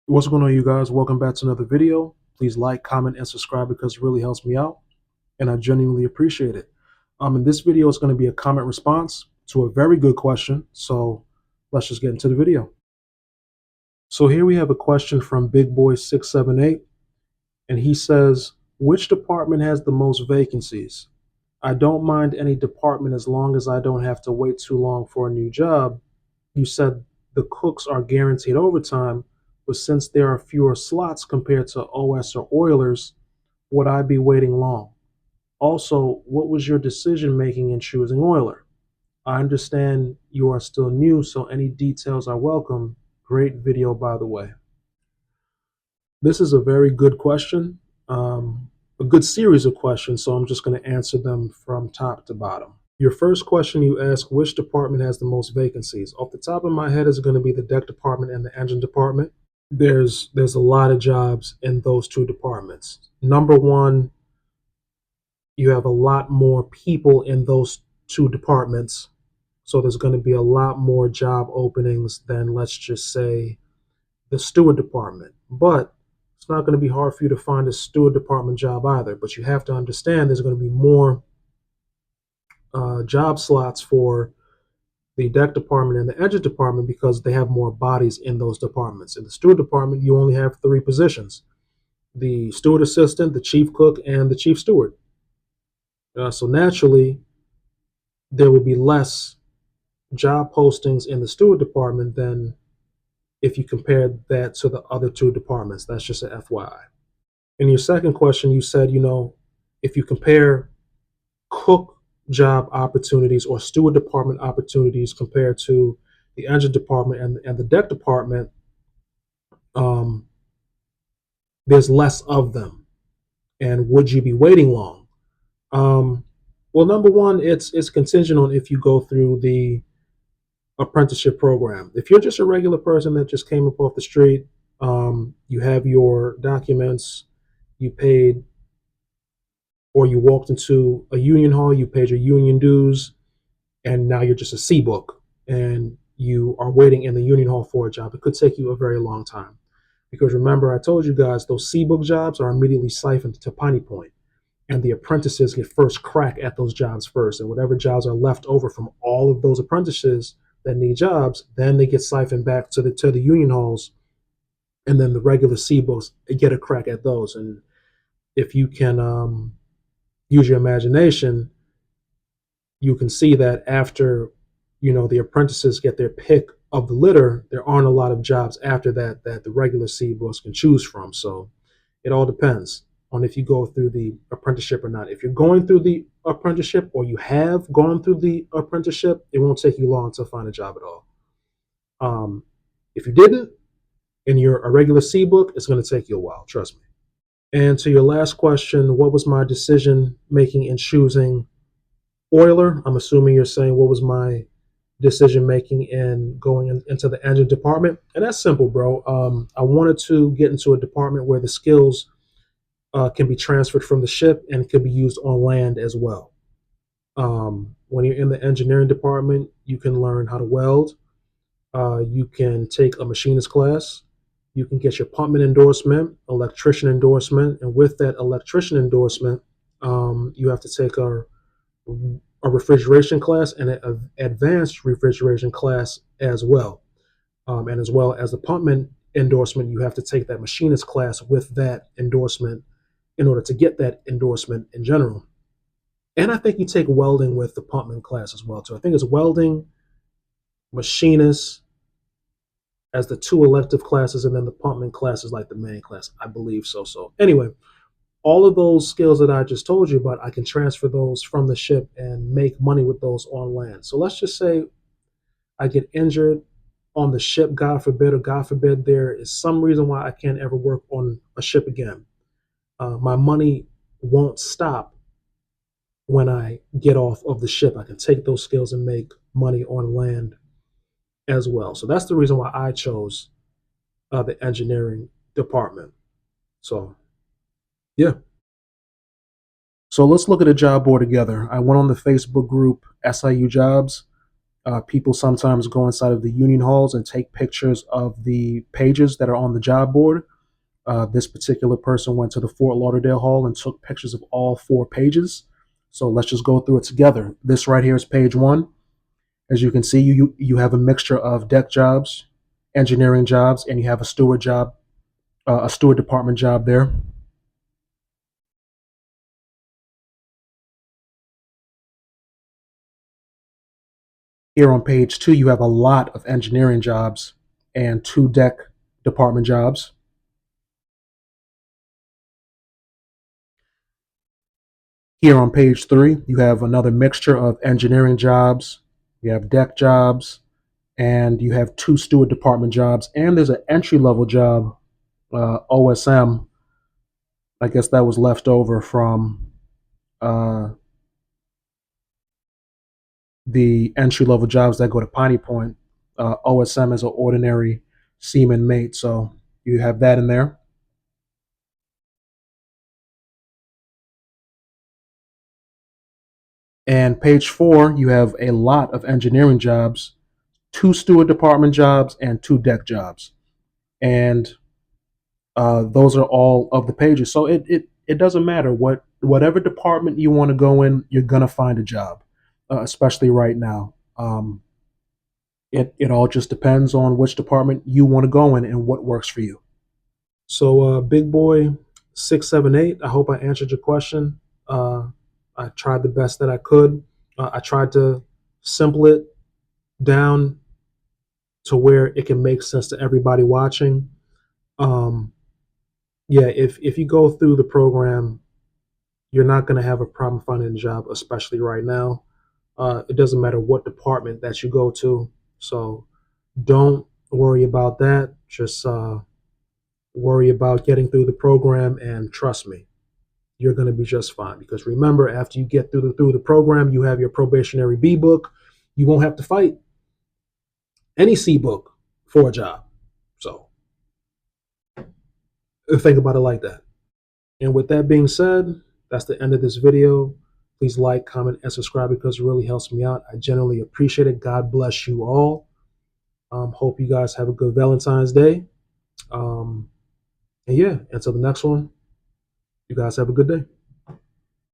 What's going on, you guys? Welcome back to another video. Please like, comment, and subscribe because it really helps me out, and I genuinely appreciate it. In this video, it's going to be a comment response to a very good question. So let's just get into the video. So here we have a question from Big Boy 678, and he says, "Which department has the most vacancies? I don't mind any department as long as I don't have to wait too long for a new job. You said the cooks are guaranteed overtime, but since there are fewer slots compared to OS or Oilers, would I be waiting long? Also, what was your decision making in choosing Oiler? I understand you are still new, so any details are welcome. Great video, by the way." This is a very good question, a good series of questions, so I'm just going to answer them from top to bottom. Your first question, you ask which department has the most vacancies. Off the top of my head, is going to be the deck department and the engine department. There's a lot of jobs in those two departments. Number one, you have a lot more people in those two departments, so there's going to be a lot more job openings than, let's just say, the steward department. But it's not going to be hard for you to find a steward department job either. But you have to understand there's going to be more job slots for the deck department and the engine department because they have more bodies in those departments. In the steward department, you only have 3 positions: the steward assistant, the chief cook, and the chief steward. So naturally, there will be less job postings in the steward department than if you compare that to the other 2 departments. That's just an FYI. In your second question, you said, if you compare cook job opportunities or steward department opportunities compared to the engine department and the deck department, there's less of them. And would you be waiting long? Well, number one, it's contingent on if you go through the apprenticeship program. If you're just a regular person that just came up off the street, you have your documents, you paid, or you walked into a union hall, you paid your union dues, and now you're just a C-book and you are waiting in the union hall for a job. It could take you a very long time. Because remember, I told you guys those C-book jobs are immediately siphoned to Piney Point, and the apprentices get first crack at those jobs first. And whatever jobs are left over from all of those apprentices that need jobs, then they get siphoned back to the union halls, and then the regular C-books get a crack at those. And if you can use your imagination, you can see that after the apprentices get their pick of the litter, there aren't a lot of jobs after that the regular C-books can choose from. So it all depends on if you go through the apprenticeship or not. If you're going through the apprenticeship or you have gone through the apprenticeship, it won't take you long to find a job at all. If you didn't and you're a regular C-book, it's going to take you a while, trust me. And to your last question, what was my decision making in choosing Oiler? I'm assuming you're saying what was my decision making in going into the engine department. And that's simple, bro. I wanted to get into a department where the skills can be transferred from the ship and can be used on land as well. When you're in the engineering department, you can learn how to weld. You can take a machinist class. You can get your pumpman endorsement, electrician endorsement, and with that electrician endorsement, you have to take a refrigeration class and an advanced refrigeration class as well. And as well as the pumpman endorsement, you have to take that machinist class with that endorsement in order to get that endorsement in general. And I think you take welding with the pumpman class as well too. I think it's welding, machinist as the 2 elective classes, and then the pumpman class is like the main class. I believe so. So anyway, all of those skills that I just told you about, I can transfer those from the ship and make money with those on land. So let's just say I get injured on the ship, God forbid, or God forbid there is some reason why I can't ever work on a ship again. My money won't stop when I get off of the ship. I can take those skills and make money on land as well. So that's the reason why I chose the engineering department. So yeah. So let's look at a job board together. I went on the Facebook group SIU Jobs. People sometimes go inside of the union halls and take pictures of the pages that are on the job board. This particular person went to the Fort Lauderdale Hall and took pictures of all 4 pages. So let's just go through it together. This right here is page 1. As you can see, you have a mixture of deck jobs, engineering jobs, and you have a steward job, a steward department job there. Here on page 2, you have a lot of engineering jobs and 2 deck department jobs. Here on page 3, you have another mixture of engineering jobs, you have deck jobs, and you have 2 steward department jobs, and there's an entry-level job, OSM. I guess that was left over from uh, the entry-level jobs that go to Piney Point. OSM is an ordinary seaman mate, so you have that in there. And page 4, you have a lot of engineering jobs, 2 steward department jobs, and 2 deck jobs. And those are all of the pages. So it doesn't matter whatever department you want to go in, you're gonna find a job, especially right now. It all just depends on which department you want to go in and what works for you. So, big boy 678. I hope I answered your question. I tried the best that I could. I tried to simple it down to where it can make sense to everybody watching. Um, yeah, if you go through the program, you're not going to have a problem finding a job, especially right now. It doesn't matter what department that you go to. So don't worry about that. Just worry about getting through the program, and trust me, you're going to be just fine. Because remember, after you get through the program, you have your probationary B book. You won't have to fight any C book for a job. So think about it like that. And with that being said, that's the end of this video. Please like, comment, and subscribe because it really helps me out. I genuinely appreciate it. God bless you all. Hope you guys have a good Valentine's Day. And yeah, until the next one, you guys have a good day.